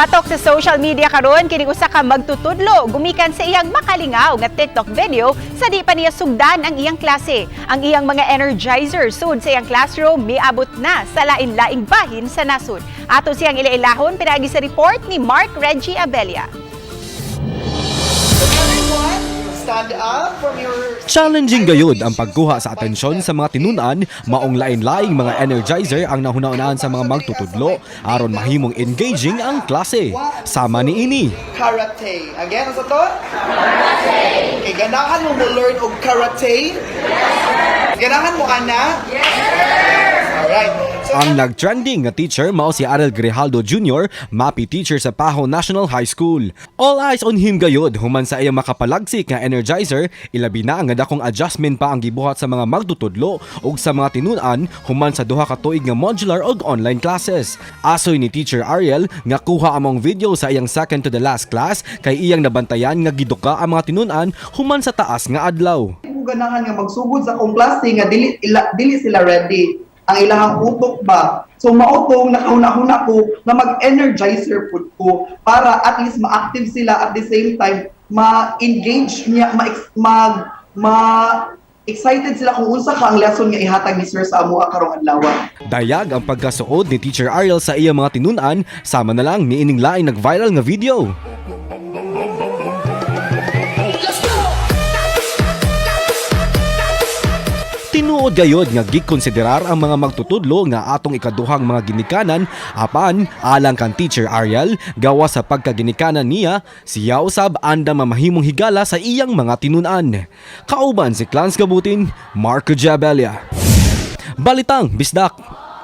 Batok sa social media karon kining usa ka magtutudlo gumikan sa iyang makalingaw nga TikTok video sa di pa niya sugdan ang iyang klase. Ang iyang mga energizer sud sa iyang classroom miabot na sa lain-laing bahin sa nasud. Ato siyang ilailahon pinagi sa report ni Mark Reggie Abella. Stand up from your... Challenging gayud ang pagkuha sa atensyon sa mga tinunan, maong lain-laing mga energizer ang nahuna-unahan sa mga magtutudlo aron mahimong engaging ang klase. Sama ni ini. Karate. Again, ano to? Karate. Okay, ganahan mo learn og karate? Yes, ganahan mo, Ana? Yes, sir! Alright. So, Ang nag-trending nga teacher mao si Arel Grijaldo Jr., MAPI teacher sa Paho National High School. All eyes on him gayud human sa iyang makapalagsik nga energizer, ilabi na nga dakong adjustment pa ang gibuhat sa mga magtutudlo ug sa mga tinunan human sa duha ka tuig nga modular ug online classes. Asoy ni Teacher Ariel nga kuha among video sa iyang second to the last class kay iyang nabantayan nga giduka ang mga tinunan human sa taas nga adlaw. kung ganahan nga magsugod sa akong klase nga dili sila ready. Ang ilahang utok ba? So mautong nakauna-una ko na mag-energizer food ko para at least ma-active sila at the same time ma-engage niya, excited sila kung unsa ka ang lesson nga ihatag ni sir sa amo karong adlaw. Dayag ang pagkasuod ni Teacher Ariel sa iyang mga tinunan, sama na lang ni ining lain nag-viral nga video. Tinuod gayod nga gikonsiderar ang mga magtutudlo nga atong ikaduhang mga ginikanan apan alang kan Teacher Ariel gawa sa pagkaginikanan niya siya usab anda mamahimong higala sa iyang mga tinunan. Kauban si Clans Kabutin, Marco Jabelia. Balitang Bisdak.